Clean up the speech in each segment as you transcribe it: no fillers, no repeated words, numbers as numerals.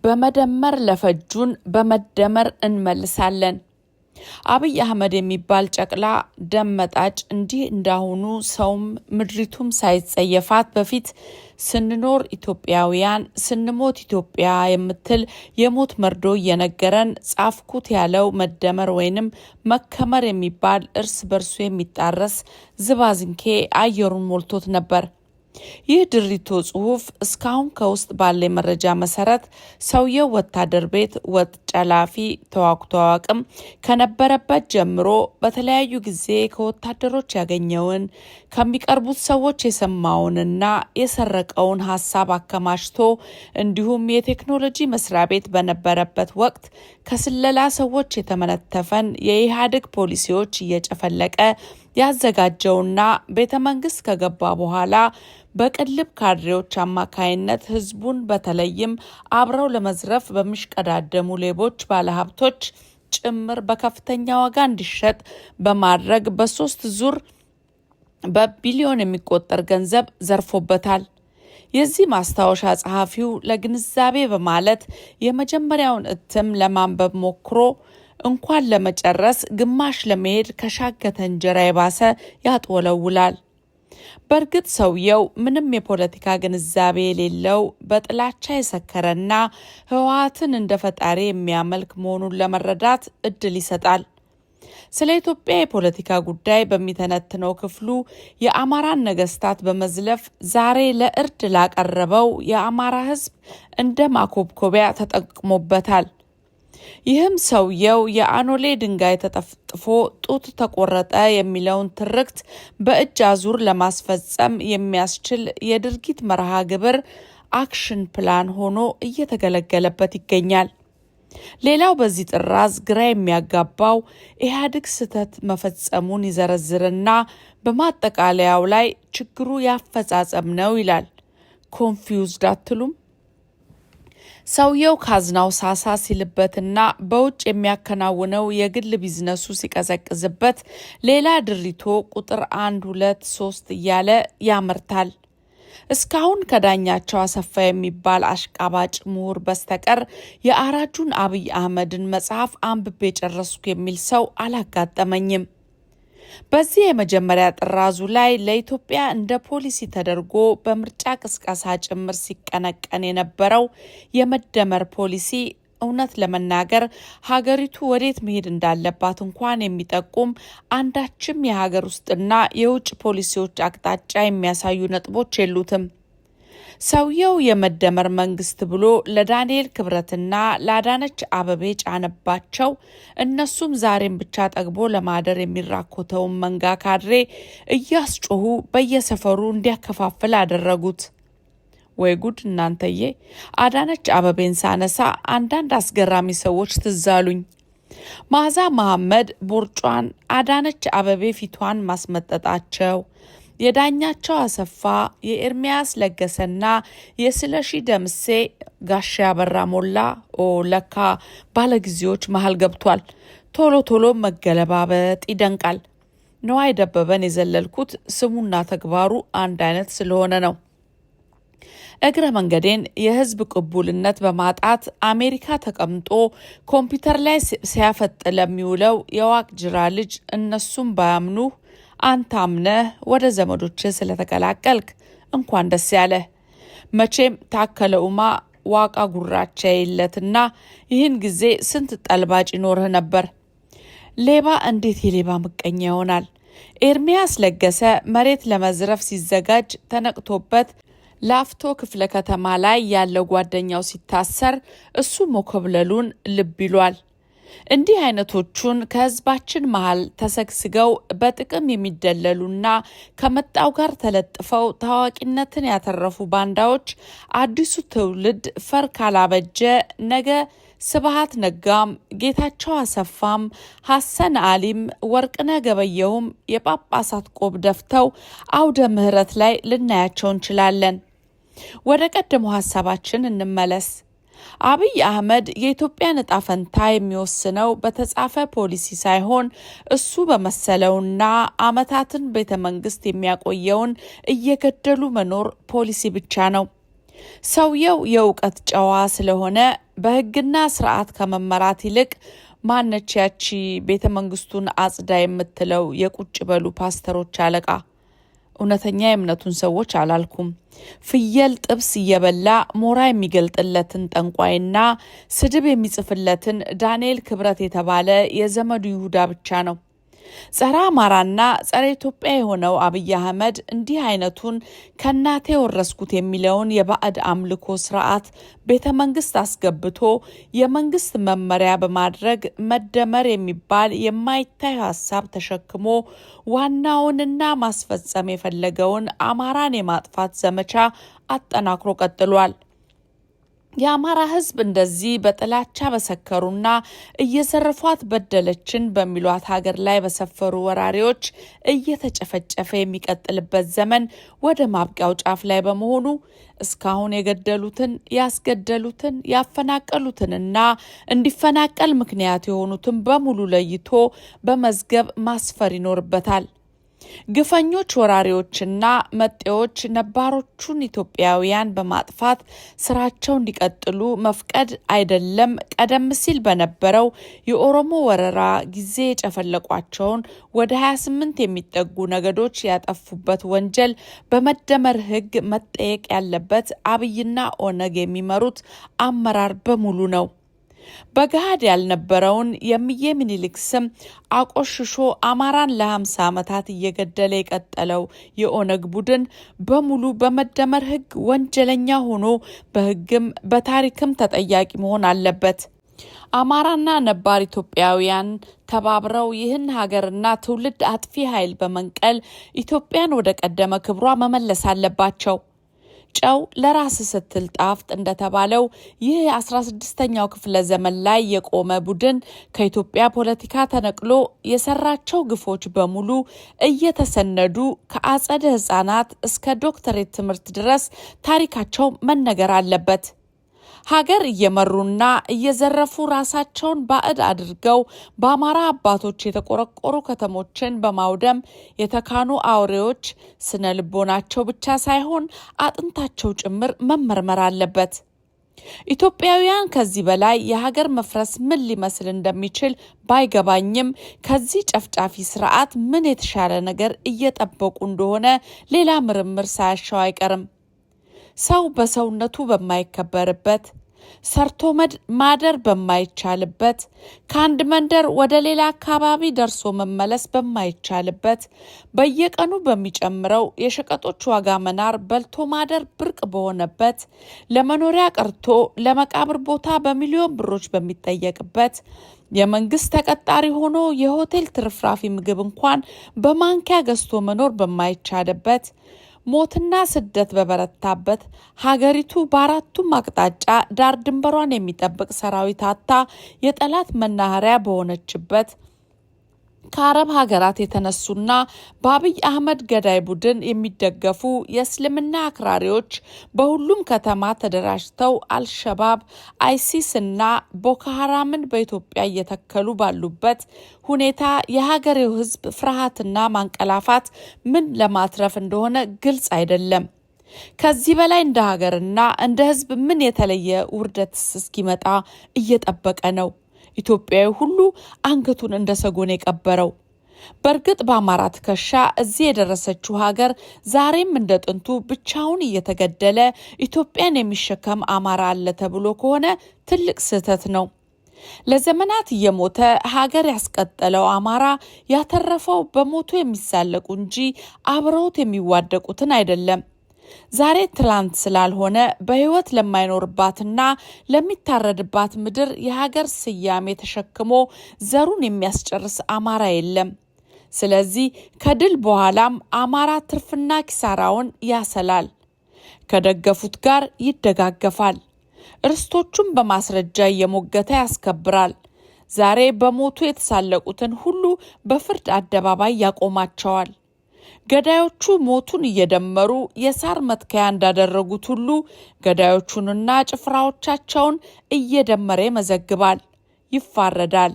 በመደመር ለፈጁን በመደመር እንመልሳለን። አብይ አህመድ የሚባል ጨቅላ ደመጣጭ እንዲህ እንዳሁኑ ሰውም ምድሪቱም ሳይጸየፋት በፊት ስንኖር ኢትዮጵያውያን ስንሞት ኢትዮጵያ የምትል የሞት መርዶ እየነገረን ጻፍኩት ያለው መደመር ወይንም መከመር የሚባል እርስ በርሱ የሚጣረስ ዝባዝንኬ አየሩን ሞልቶት ነበር። ይህ ድሪቶ ጽሁፍ እስካሁን ከውስጥ ባለ መረጃ መሰረት ሰውየው ወታደር ቤት ወጥ ጨላፊ ተዋግቶ አዋቅም ከነበረበት ጀምሮ በተለያዩ ጊዜ ከወታደሮች ያገኘውን ከሚቀርቡት ሰዎች የሰማውንና የሰረቀውን ሀሳብ አከማችቶ እንዲሁም የቴክኖሎጂ መስሪያ ቤት በነበረበት ወቅት ከስለላ ሰዎች የተመነተፈን የኢህአዴግ ፖሊሲዎች እየጨፈለቀ ያዘጋጀውና ቤተ መንግስት ከገባ በኋላ በቅልብ ካድሬዎች አማካይነት ህዝቡን በተለይም አብረው ለመዝረፍ በሚሽቀዳደሙ ሌቦች ባለሀብቶች ጭምር በከፍተኛ ዋጋ እንዲሸጥ በማድረግ በሶስት ዙር በቢሊዮን የሚቆጠር ገንዘብ ዘርፎበታል። የዚህ ማስታወሻ ጸሐፊው ለግንዛቤ በማለት የመጀመሪያውን እትም ለማንበብ ሞክሮ እንኳን ለመጨረስ ግማሽ ለመሄድ ከሻገተ እንጀራ የባሰ ያጥወለውላል። በእርግጥ ሰውየው ምንም የፖለቲካ ግንዛቤ የሌለው በጥላቻ የሰከረና ህወሓትን እንደ ፈጣሪ የሚያመልክ መሆኑን ለመረዳት እድል ይሰጣል። ስለ ኢትዮጵያ የፖለቲካ ጉዳይ በሚተነትነው ክፍሉ የአማራን ነገስታት በመዝለፍ ዛሬ ለእርድ ላቀረበው የአማራ ህዝብ እንደ ማኮብኮቢያ ተጠቅሞበታል። ይህም ሰውየው የአኖሌ ድንጋይ ተጠፍጥፎ ጡት ተቆረጠ የሚለውን ትርክት በእጅ አዙር ለማስፈጸም የሚያስችል የድርጊት መርሃ ግብር አክሽን ፕላን ሆኖ እየተገለገለበት ይገኛል። ሌላው በዚህ ጥራዝ ግራ የሚያጋባው ኢህአዴግ ስህተት መፈጸሙን ይዘረዝርና በማጠቃለያው ላይ ችግሩ ያፈጻጸም ነው ይላል። ኮንፊውዝድ አትሉም? ሰውየው ካዝናው ሳሳ ሲልበትና በውጭ የሚያከናውነው የግል ቢዝነሱ ሲቀዘቅዝበት ሌላ ድሪቶ ቁጥር 1 2 3 እያለ ያመርታል። እስካሁን ከዳኛቸው አሰፋ የሚባል አሽቃባጭ ምሁር በስተቀር የአራጁን አብይ አህመድን መጽሐፍ አንብቤ ጨረስኩ የሚል ሰው አላጋጠመኝም። በዚህ የመጀመሪያ ጥራዙ ላይ ለኢትዮጵያ እንደ ፖሊሲ ተደርጎ በምርጫ ቅስቀሳ ጭምር ሲቀነቀን የነበረው የመደመር ፖሊሲ እውነት ለመናገር ሀገሪቱ ወዴት መሄድ እንዳለባት እንኳን የሚጠቁም አንዳችም የሀገር ውስጥና የውጭ ፖሊሲዎች አቅጣጫ የሚያሳዩ ነጥቦች የሉትም። ሰውየው የመደመር መንግስት ብሎ ለዳንኤል ክብረትና ለአዳነች አበቤ ጫነባቸው። እነሱም ዛሬም ብቻ ጠግቦ ለማደር የሚራኮተውን መንጋ ካድሬ እያስጮሁ በየሰፈሩ እንዲያከፋፍል አደረጉት። ወይ ጉድ እናንተዬ! አዳነች አበቤን ሳነሳ አንዳንድ አስገራሚ ሰዎች ትዛሉኝ። መዓዛ መሐመድ ቦርጯን፣ አዳነች አበቤ ፊቷን ማስመጠጣቸው፣ የዳኛቸው አሰፋ፣ የኤርሚያስ ለገሰና የስለሺ ደምሴ ጋሻ ያበራ ሞላ ለካ ባለጊዜዎች መሃል ገብቷል። ቶሎ ቶሎ መገለባበጥ ይደንቃል። ነዋይ ደበበን የዘለልኩት ስሙና ተግባሩ አንድ አይነት ስለሆነ ነው። እግረ መንገዴን የህዝብ ቅቡልነት በማጣት አሜሪካ ተቀምጦ ኮምፒውተር ላይ ሲያፈጥ ለሚውለው የዋቅ ጅራ ልጅ እነሱም ባያምኑ አንተ አምነህ ወደ ዘመዶች ስለተቀላቀልክ እንኳን ደስ ያለህ። መቼም ታከለ ኡማ ዋቃ ጉራቻ የለትና ይህን ጊዜ ስንት ጠልባጭ ይኖርህ ነበር። ሌባ እንዴት የሌባ ምቀኛ ይሆናል? ኤርሚያስ ለገሰ መሬት ለመዝረፍ ሲዘጋጅ ተነቅቶበት ላፍቶ ክፍለ ከተማ ላይ ያለው ጓደኛው ሲታሰር እሱ መኮብለሉን ልብ ይሏል። እንዲህ አይነቶቹን ከህዝባችን መሃል ተሰግስገው በጥቅም የሚደለሉና ከመጣው ጋር ተለጥፈው ታዋቂነትን ያተረፉ ባንዳዎች አዲሱ ትውልድ ፈር ካላበጀ ነገ ስብሃት ነጋም፣ ጌታቸው አሰፋም፣ ሐሰን አሊም፣ ወርቅነህ ገበየሁም የጳጳሳት ቆብ ደፍተው አውደ ምህረት ላይ ልናያቸው እንችላለን። ወደ ቀደመው ሀሳባችን እንመለስ። አብይ አህመድ የኢትዮጵያን ዕጣ ፈንታ የሚወስነው በተጻፈ ፖሊሲ ሳይሆን እሱ በመሰለውና ዓመታትን ቤተ መንግስት የሚያቆየውን እየገደሉ መኖር ፖሊሲ ብቻ ነው። ሰውየው የእውቀት ጨዋ ስለሆነ በህግና ስርዓት ከመመራት ይልቅ ማነች ያቺ ቤተ መንግስቱን አጽዳ የምትለው የቁጭ በሉ ፓስተሮች አለቃ? እውነተኛ የእምነቱን ሰዎች አላልኩም። ፍየል ጥብስ እየበላ ሞራ የሚገልጥለትን ጠንቋይና ስድብ የሚጽፍለትን ዳንኤል ክብረት የተባለ የዘመዱ ይሁዳ ብቻ ነው። ጸረ አማራና ጸረ ኢትዮጵያ የሆነው አብይ አህመድ እንዲህ አይነቱን ከናቴ ወረስኩት የሚለውን የባዕድ አምልኮ ስርዓት ቤተ መንግስት አስገብቶ የመንግስት መመሪያ በማድረግ መደመር የሚባል የማይታይ ሀሳብ ተሸክሞ ዋናውንና ማስፈጸም የፈለገውን አማራን የማጥፋት ዘመቻ አጠናክሮ ቀጥሏል። የአማራ ህዝብ እንደዚህ በጥላቻ በሰከሩና እየዘረፏት በደለችን በሚሏት ሀገር ላይ በሰፈሩ ወራሪዎች እየተጨፈጨፈ የሚቀጥልበት ዘመን ወደ ማብቂያው ጫፍ ላይ በመሆኑ እስካሁን የገደሉትን፣ ያስገደሉትን፣ ያፈናቀሉትንና እንዲፈናቀል ምክንያት የሆኑትን በሙሉ ለይቶ በመዝገብ ማስፈር ይኖርበታል። ግፈኞች ወራሪዎችና መጤዎች ነባሮቹን ኢትዮጵያውያን በማጥፋት ስራቸው እንዲቀጥሉ መፍቀድ አይደለም። ቀደም ሲል በነበረው የኦሮሞ ወረራ ጊዜ የጨፈለቋቸውን ወደ 28 የሚጠጉ ነገዶች ያጠፉበት ወንጀል በመደመር ህግ መጠየቅ ያለበት አብይና ኦነግ የሚመሩት አመራር በሙሉ ነው። በገሃድ ያልነበረውን የሚዬ ምኒልክ ስም አቆሽሾ አማራን ለ50 ዓመታት እየገደለ የቀጠለው የኦነግ ቡድን በሙሉ በመደመር ህግ ወንጀለኛ ሆኖ በህግም በታሪክም ተጠያቂ መሆን አለበት። አማራና ነባር ኢትዮጵያውያን ተባብረው ይህን ሀገርና ትውልድ አጥፊ ኃይል በመንቀል ኢትዮጵያን ወደ ቀደመ ክብሯ መመለስ አለባቸው። ጨው ለራስ ስትል ጣፍጥ እንደተባለው ይህ የ16ኛው ክፍለ ዘመን ላይ የቆመ ቡድን ከኢትዮጵያ ፖለቲካ ተነቅሎ የሰራቸው ግፎች በሙሉ እየተሰነዱ ከአጸደ ህጻናት እስከ ዶክተሬት ትምህርት ድረስ ታሪካቸው መነገር አለበት። ሀገር እየመሩና እየዘረፉ ራሳቸውን ባዕድ አድርገው በአማራ አባቶች የተቆረቆሩ ከተሞችን በማውደም የተካኑ አውሬዎች ስነ ልቦናቸው ብቻ ሳይሆን አጥንታቸው ጭምር መመርመር አለበት። ኢትዮጵያውያን ከዚህ በላይ የሀገር መፍረስ ምን ሊመስል እንደሚችል ባይገባኝም ከዚህ ጨፍጫፊ ስርዓት ምን የተሻለ ነገር እየጠበቁ እንደሆነ ሌላ ምርምር ሳያሻው አይቀርም። ሰው በሰውነቱ በማይከበርበት፣ ሰርቶ ማደር በማይቻልበት፣ ከአንድ መንደር ወደ ሌላ አካባቢ ደርሶ መመለስ በማይቻልበት፣ በየቀኑ በሚጨምረው የሸቀጦች ዋጋ መናር በልቶ ማደር ብርቅ በሆነበት፣ ለመኖሪያ ቀርቶ ለመቃብር ቦታ በሚሊዮን ብሮች በሚጠየቅበት፣ የመንግስት ተቀጣሪ ሆኖ የሆቴል ትርፍራፊ ምግብ እንኳን በማንኪያ ገዝቶ መኖር በማይቻልበት፣ ሞትና ስደት በበረታበት፣ ሀገሪቱ በአራቱም አቅጣጫ ዳር ድንበሯን የሚጠብቅ ሰራዊት አታ የጠላት መናኸሪያ በሆነችበት፣ ከአረብ ሀገራት የተነሱና በአብይ አህመድ ገዳይ ቡድን የሚደገፉ የእስልምና አክራሪዎች በሁሉም ከተማ ተደራጅተው አልሸባብ፣ አይሲስ እና ቦኮ ሀራምን በኢትዮጵያ እየተከሉ ባሉበት ሁኔታ የሀገሬው ህዝብ ፍርሃትና ማንቀላፋት ምን ለማትረፍ እንደሆነ ግልጽ አይደለም። ከዚህ በላይ እንደ ሀገርና እንደ ህዝብ ምን የተለየ ውርደትስ እስኪመጣ እየጠበቀ ነው ኢትዮጵያዊ ሁሉ አንገቱን እንደ ሰጎን የቀበረው? በእርግጥ በአማራ ትከሻ እዚህ የደረሰችው ሀገር ዛሬም እንደ ጥንቱ ብቻውን እየተገደለ ኢትዮጵያን የሚሸከም አማራ አለ ተብሎ ከሆነ ትልቅ ስህተት ነው። ለዘመናት እየሞተ ሀገር ያስቀጠለው አማራ ያተረፈው በሞቱ የሚሳለቁ እንጂ አብረውት የሚዋደቁትን አይደለም። ዛሬ ትላንት ስላልሆነ በህይወት ለማይኖርባትና ለሚታረድባት ምድር የሀገር ስያሜ ተሸክሞ ዘሩን የሚያስጨርስ አማራ የለም። ስለዚህ ከድል በኋላም አማራ ትርፍና ኪሳራውን ያሰላል፣ ከደገፉት ጋር ይደጋገፋል፣ ርስቶቹን በማስረጃ እየሞገተ ያስከብራል። ዛሬ በሞቱ የተሳለቁትን ሁሉ በፍርድ አደባባይ ያቆማቸዋል። ገዳዮቹ ሞቱን እየደመሩ የሳር መትከያ እንዳደረጉት ሁሉ ገዳዮቹንና ጭፍራዎቻቸውን እየደመረ ይመዘግባል፣ ይፋረዳል።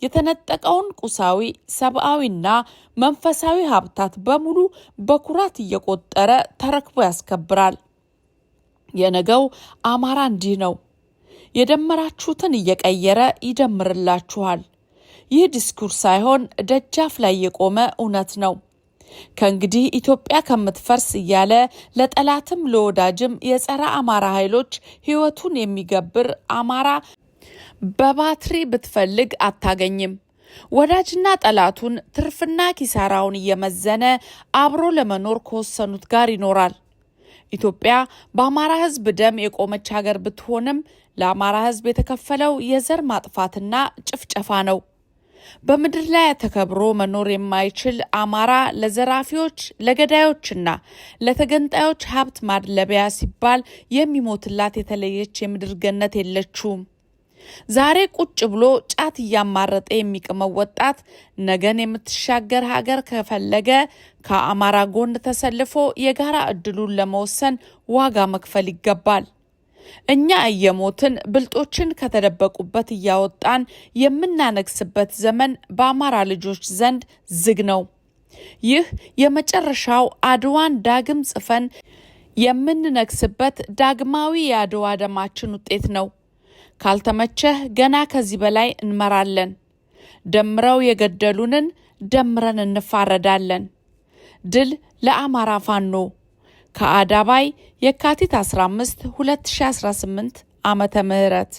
የተነጠቀውን ቁሳዊ፣ ሰብአዊና መንፈሳዊ ሀብታት በሙሉ በኩራት እየቆጠረ ተረክቦ ያስከብራል። የነገው አማራ እንዲህ ነው። የደመራችሁትን እየቀየረ ይደምርላችኋል። ይህ ዲስኩር ሳይሆን ደጃፍ ላይ የቆመ እውነት ነው። ከእንግዲህ ኢትዮጵያ ከምትፈርስ እያለ ለጠላትም ለወዳጅም የጸረ አማራ ኃይሎች ህይወቱን የሚገብር አማራ በባትሪ ብትፈልግ አታገኝም። ወዳጅና ጠላቱን ትርፍና ኪሳራውን እየመዘነ አብሮ ለመኖር ከወሰኑት ጋር ይኖራል። ኢትዮጵያ በአማራ ህዝብ ደም የቆመች ሀገር ብትሆንም ለአማራ ህዝብ የተከፈለው የዘር ማጥፋትና ጭፍጨፋ ነው። በምድር ላይ ተከብሮ መኖር የማይችል አማራ ለዘራፊዎች፣ ለገዳዮችና ለተገንጣዮች ሀብት ማድለቢያ ሲባል የሚሞትላት የተለየች የምድር ገነት የለችውም። ዛሬ ቁጭ ብሎ ጫት እያማረጠ የሚቅመው ወጣት ነገን የምትሻገር ሀገር ከፈለገ ከአማራ ጎን ተሰልፎ የጋራ እድሉን ለመወሰን ዋጋ መክፈል ይገባል። እኛ እየሞትን ብልጦችን ከተደበቁበት እያወጣን የምናነግስበት ዘመን በአማራ ልጆች ዘንድ ዝግ ነው። ይህ የመጨረሻው አድዋን ዳግም ጽፈን የምንነግስበት ዳግማዊ የአድዋ ደማችን ውጤት ነው። ካልተመቸህ ገና ከዚህ በላይ እንመራለን። ደምረው የገደሉንን ደምረን እንፋረዳለን። ድል ለአማራ ፋኖ። ከአዳባይ የካቲት 15 2018 ዓመተ ምህረት